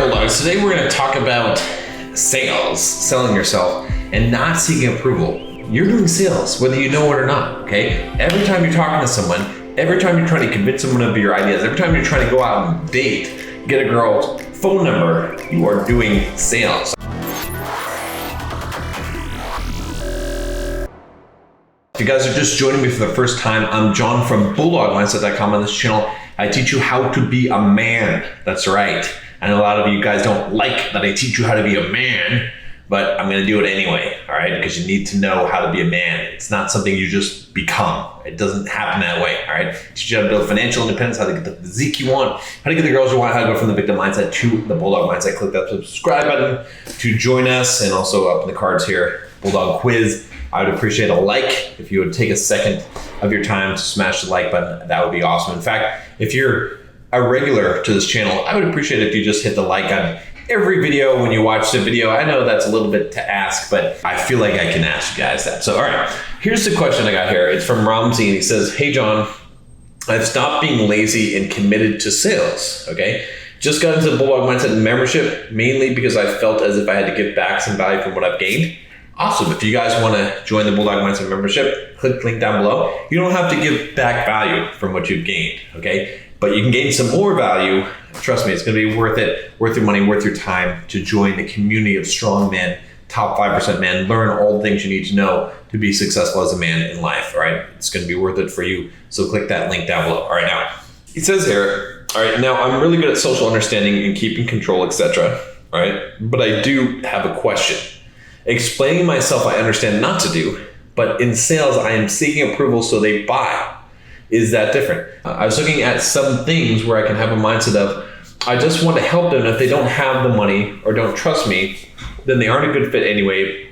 Bulldogs. Today we're going to talk about sales, selling yourself, and not seeking approval. You're doing sales, whether you know it or not, okay? Every time you're talking to someone, every time you're trying to convince someone of your ideas, every time you're trying to go out and date, get a girl's phone number, you are doing sales. If you guys are just joining me for the first time, I'm John from BulldogMindset.com. On this channel, I teach you how to be a man. That's right. I know a lot of you guys don't like that I teach you how to be a man, but I'm going to do it anyway, all right? Because you need to know how to be a man. It's not something you just become. It doesn't happen that way, all right? Teach you how to build financial independence, how to get the physique you want, how to get the girls you want, how to go from the victim mindset to the Bulldog mindset. Click that subscribe button to join us, and also up in the cards here, Bulldog quiz. I would appreciate a like. If you would take a second of your time to smash the like button, that would be awesome. In fact, if you're a regular to this channel, I would appreciate it if you just hit the like on every video when you watch the video. I know that's a little bit to ask, but I feel like I can ask you guys that. So, all right, here's the question I got here. It's from Ramsey, and he says, "Hey, John, I've stopped being lazy and committed to sales, okay? Just got into the Bulldog Mindset membership, mainly because I felt as if I had to give back some value from what I've gained." Awesome. If you guys want to join the Bulldog Mindset membership, click the link down below. You don't have to give back value from what you've gained, okay? But you can gain some more value. Trust me, it's going to be worth it, worth your money, worth your time to join the community of strong men, top 5% men. Learn all the things you need to know to be successful as a man in life, all right? It's going to be worth it for you. So click that link down below. All right, now, it says here, all right, now I'm really good at social understanding and keeping control, etc., all right? But I do have a question. Explaining myself I understand not to do, but in sales I am seeking approval so they buy. Is that different? I was looking at some things where I can have a mindset of, I just want to help them. If they don't have the money or don't trust me, then they aren't a good fit anyway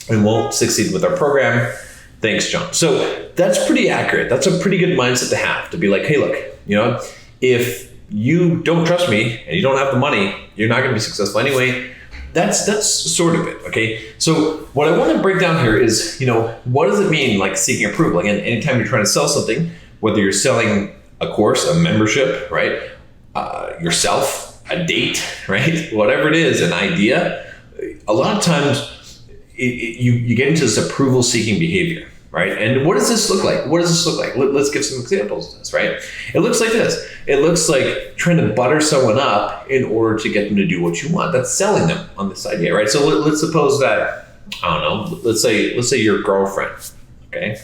and won't succeed with our program. Thanks, John. So that's pretty accurate. That's a pretty good mindset to have, to be like, hey, look, you know, if you don't trust me and you don't have the money, you're not going to be successful anyway. That's sort of it, okay? So what I want to break down here is, you know, what does it mean, like seeking approval? Again, anytime you're trying to sell something, whether you're selling a course, a membership, right? Yourself, a date, right? Whatever it is, an idea, a lot of times you get into this approval-seeking behavior, right? And what does this look like? What does this look like? Let's give some examples of this, right? It looks like this. It looks like trying to butter someone up in order to get them to do what you want. That's selling them on this idea, right? So let's suppose that, I don't know, let's say your girlfriend, okay?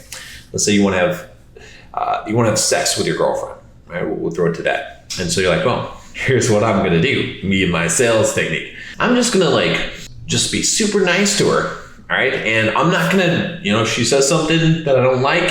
Let's say you want to have sex with your girlfriend, right? We'll throw it to that. And so you're like, well, here's what I'm going to do. Me and my sales technique. I'm just going to just be super nice to her. All right. And I'm not going to, you know, if she says something that I don't like,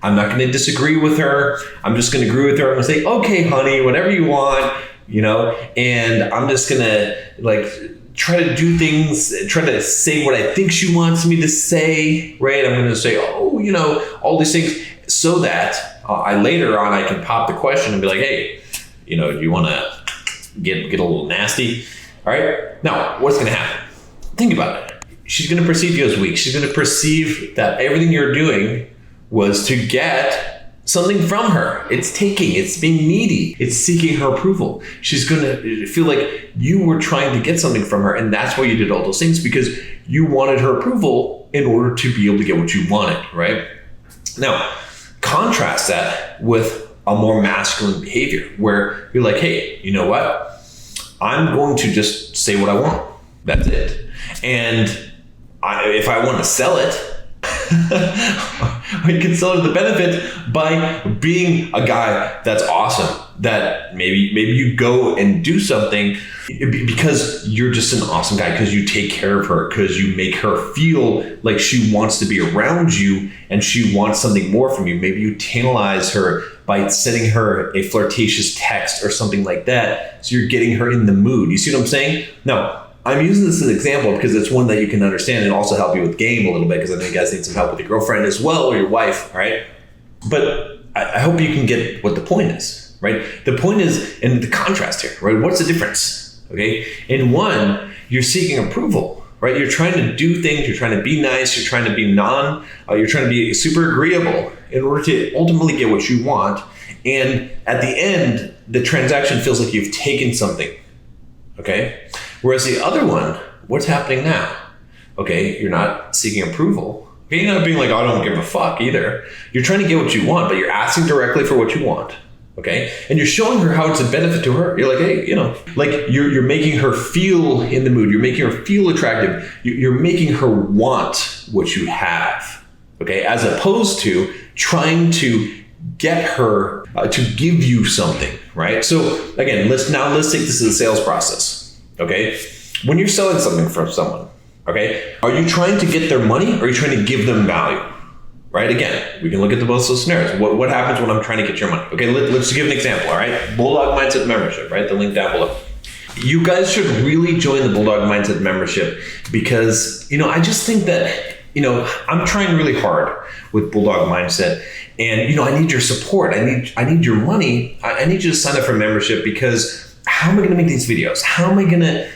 I'm not going to disagree with her. I'm just going to agree with her. I'm going to say, okay, honey, whatever you want, you know, and I'm just going to try to do things, try to say what I think she wants me to say, right? I'm going to say, oh, you know, all these things so that I later on, I can pop the question and be like, hey, you know, do you want to get a little nasty? All right. Now, what's going to happen? Think about it. She's going to perceive you as weak. She's going to perceive that everything you're doing was to get something from her. It's taking, it's being needy. It's seeking her approval. She's going to feel like you were trying to get something from her. And that's why you did all those things, because you wanted her approval in order to be able to get what you wanted, right? Now, contrast that with a more masculine behavior where you're like, hey, you know what? I'm going to just say what I want. That's it. And if I want to sell it, I can sell it to the benefit by being a guy that's awesome, that maybe you go and do something because you're just an awesome guy, because you take care of her, because you make her feel like she wants to be around you and she wants something more from you. Maybe you tantalize her by sending her a flirtatious text or something like that. So you're getting her in the mood. You see what I'm saying? Now, I'm using this as an example because it's one that you can understand and also help you with game a little bit, because I know you guys need some help with your girlfriend as well, or your wife, all right? But I hope you can get what the point is, right? The point is in the contrast here, right? What's the difference, okay? In one, you're seeking approval, right? You're trying to do things, you're trying to be nice, you're trying to be you're trying to be super agreeable in order to ultimately get what you want. And at the end, the transaction feels like you've taken something Okay. Whereas the other one, what's happening now? Okay. You're not seeking approval. Okay. You're not being like, oh, I don't give a fuck either. You're trying to get what you want, but you're asking directly for what you want. Okay. And you're showing her how it's a benefit to her. You're like, hey, like you're making her feel in the mood. You're making her feel attractive. You're making her want what you have. Okay. As opposed to trying to get her to give you something, right? So again, let's take this to the sales process. Okay. When you're selling something from someone, okay, are you trying to get their money or are you trying to give them value? Right? Again, we can look at both those scenarios. What happens when I'm trying to get your money? Okay, let's give an example, all right? Bulldog Mindset membership, right? The link down below. You guys should really join the Bulldog Mindset membership because, I just think that, I'm trying really hard with Bulldog Mindset and, I need your support. I need your money. I need you to sign up for membership because how am I going to make these videos? How am I going to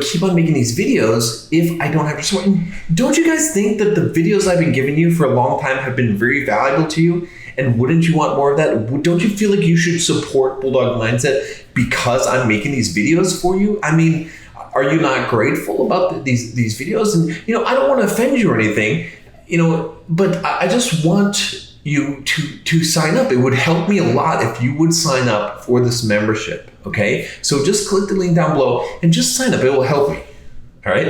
keep on making these videos if I don't have your support? And don't you guys think that the videos I've been giving you for a long time have been very valuable to you? And wouldn't you want more of that? Don't you feel like you should support Bulldog Mindset because I'm making these videos for you? I mean, are you not grateful about these videos? And, I don't want to offend you or anything, but I just want you to sign up. It would help me a lot if you would sign up for this membership. Okay, so just click the link down below and just sign up. It will help me. All right.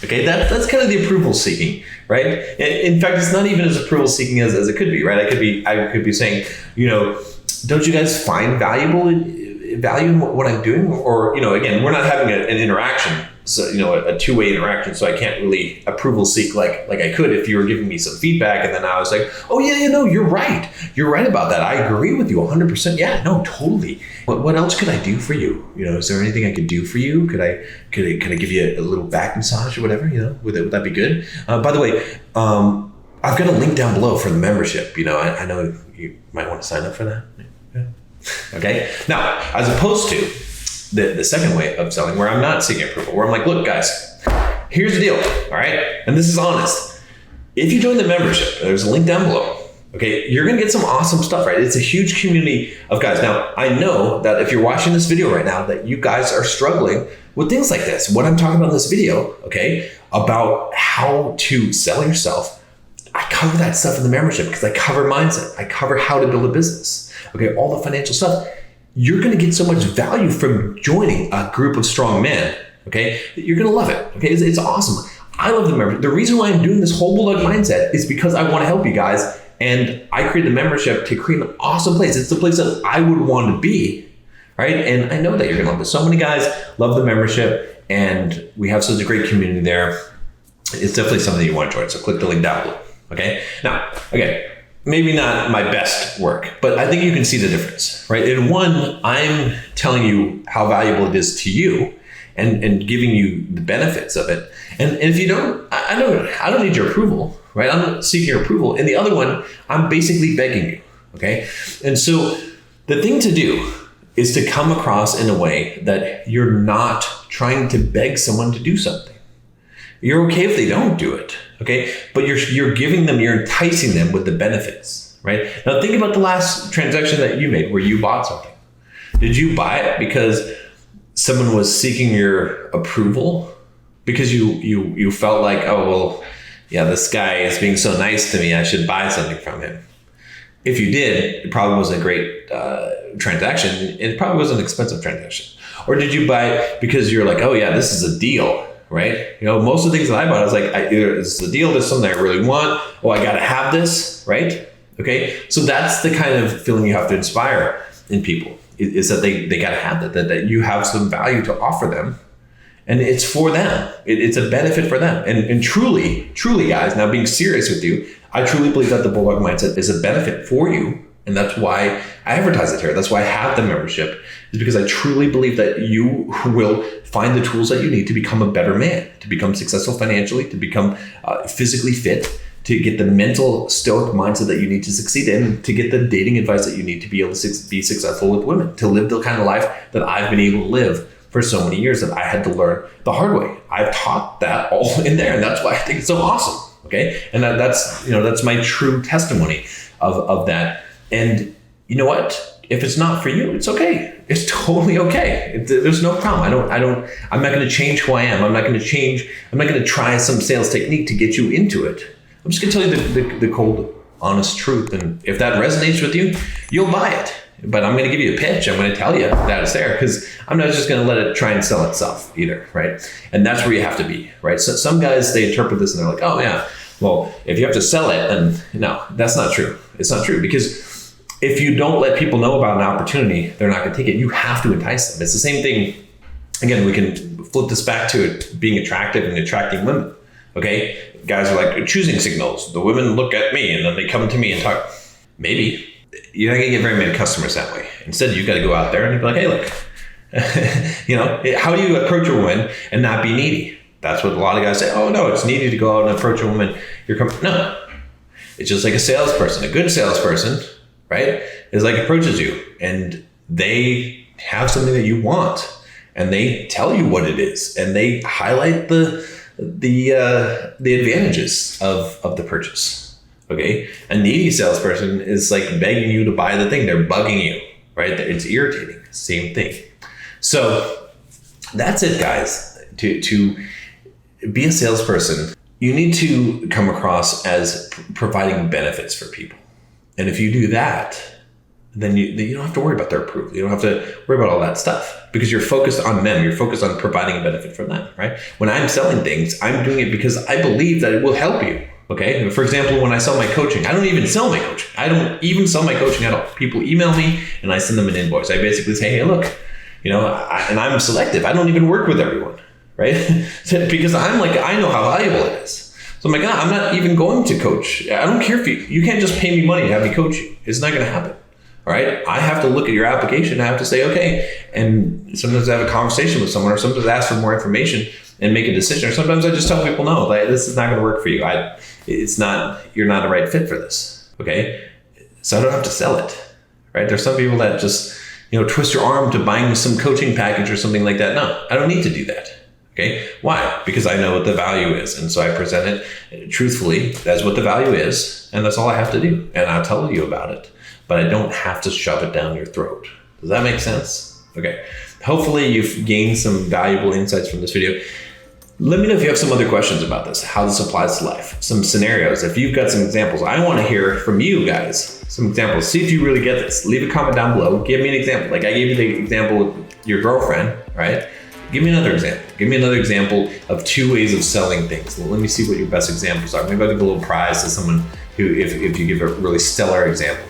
Okay, that's kind of the approval seeking, right? In fact, it's not even as approval seeking as it could be, right? I could be saying, don't you guys find value in what I'm doing? Or, again, we're not having an interaction, so a two-way interaction. So I can't really approval seek like I could if you were giving me some feedback, and then I was like, oh yeah, you're right. You're right about that. I agree with you 100%. Yeah, no, totally. What else could I do for you? Is there anything I could do for you? Could I give you a little back massage or whatever? Would that be good? By the way, I've got a link down below for the membership. I know you might want to sign up for that. Yeah. Okay. Now, as opposed to the second way of selling, where I'm not seeking approval, where I'm like, look, guys, here's the deal. All right. And this is honest. If you join the membership, there's a link down below. Okay, you're going to get some awesome stuff, right? It's a huge community of guys. Now, I know that if you're watching this video right now, that you guys are struggling with things like this. What I'm talking about in this video, okay, about how to sell yourself, I cover that stuff in the membership because I cover mindset. I cover how to build a business, okay, all the financial stuff. You're going to get so much value from joining a group of strong men, okay, that you're going to love it, okay? It's awesome. I love the membership. The reason why I'm doing this whole Bulldog Mindset is because I want to help you guys. And I created the membership to create an awesome place. It's the place that I would want to be, right? And I know that you're gonna love this. So many guys love the membership and we have such a great community there. It's definitely something you want to join. So click the link down below, okay? Now, again, maybe not my best work, but I think you can see the difference, right? In one, I'm telling you how valuable it is to you and giving you the benefits of it. And if you don't, I don't need your approval, right? I'm not seeking your approval. And the other one, I'm basically begging you, okay? And so the thing to do is to come across in a way that you're not trying to beg someone to do something. You're okay if they don't do it, okay? But you're giving them, you're enticing them with the benefits, right? Now think about the last transaction that you made where you bought something. Did you buy it because someone was seeking your approval? Because you felt like, oh, well, yeah, this guy is being so nice to me, I should buy something from him. If you did, it probably wasn't a great transaction. It probably was an expensive transaction. Or did you buy it because you're like, oh yeah, this is a deal, right? Most of the things that I bought, I was like, either this is a deal, this is something I really want, oh, I gotta have this, right? Okay, so that's the kind of feeling you have to inspire in people, is that they gotta have that you have some value to offer them. And it's for them. It's a benefit for them. And truly, guys, now being serious with you, I truly believe that the Bulldog Mindset is a benefit for you. And that's why I advertise it here. That's why I have the membership, is because I truly believe that you will find the tools that you need to become a better man, to become successful financially, to become physically fit, to get the mental stoic mindset that you need to succeed in, to get the dating advice that you need to be able to be successful with women, to live the kind of life that I've been able to live for so many years that I had to learn the hard way. I've taught that all in there, and that's why I think it's so awesome. Okay, and that's my true testimony of that. And you know what? If it's not for you, it's okay. It's totally okay. There's no problem. I'm not going to change who I am. I'm not going to try some sales technique to get you into it. I'm just going to tell you the cold, honest truth. And if that resonates with you, you'll buy it. But I'm going to give you a pitch. I'm going to tell you that it's there, because I'm not just going to let it try and sell itself either, right? And that's where you have to be, right? So some guys, they interpret this and they're like, oh yeah, well, if you have to sell it, then no, that's not true. It's not true, because if you don't let people know about an opportunity, they're not going to take it. You have to entice them. It's the same thing. Again, we can flip this back to it being attractive and attracting women. Okay, guys are like choosing signals. The women look at me and then they come to me and talk. Maybe you're not going to get very many customers that way. Instead, you got to go out there and be like, hey, look, how do you approach a woman and not be needy? That's what a lot of guys say. Oh no, it's needy to go out and approach a woman. No, it's just like a salesperson. A good salesperson, right, is like approaches you and they have something that you want and they tell you what it is and they highlight the advantages of the purchase. Okay, a needy salesperson is like begging you to buy the thing. They're bugging you, right? It's irritating. Same thing. So that's it, guys. To be a salesperson, you need to come across as providing benefits for people. And if you do that, then you don't have to worry about their approval. You don't have to worry about all that stuff because you're focused on them. You're focused on providing a benefit for them, right? When I'm selling things, I'm doing it because I believe that it will help you. Okay. For example, when I sell my coaching, I don't even sell my coaching. I don't even sell my coaching at all. People email me and I send them an invoice. I basically say, hey, look, and I'm selective. I don't even work with everyone, right? Because I know how valuable it is. So I'm like, I'm not even going to coach. I don't care if you can't just pay me money to have me coach you. It's not going to happen. All right. I have to look at your application. I have to say, okay. And sometimes I have a conversation with someone or sometimes I ask for more information and make a decision. Or sometimes I just tell people, no, this is not going to work for you. You're not a right fit for this. Okay. So I don't have to sell it. Right. There's some people that just, twist your arm to buying some coaching package or something like that. No, I don't need to do that. Okay. Why? Because I know what the value is. And so I present it truthfully as what the value is. And that's all I have to do. And I'll tell you about it, but I don't have to shove it down your throat. Does that make sense? Okay. Hopefully you've gained some valuable insights from this video. Let me know if you have some other questions about this, how this applies to life, some scenarios. If you've got some examples, I want to hear from you guys, some examples. See if you really get this. Leave a comment down below. Give me an example. Like I gave you the example with your girlfriend, right? Give me another example. Give me another example of 2 ways of selling things. Let me see what your best examples are. Maybe I'll give a little prize to someone who, if you give a really stellar example.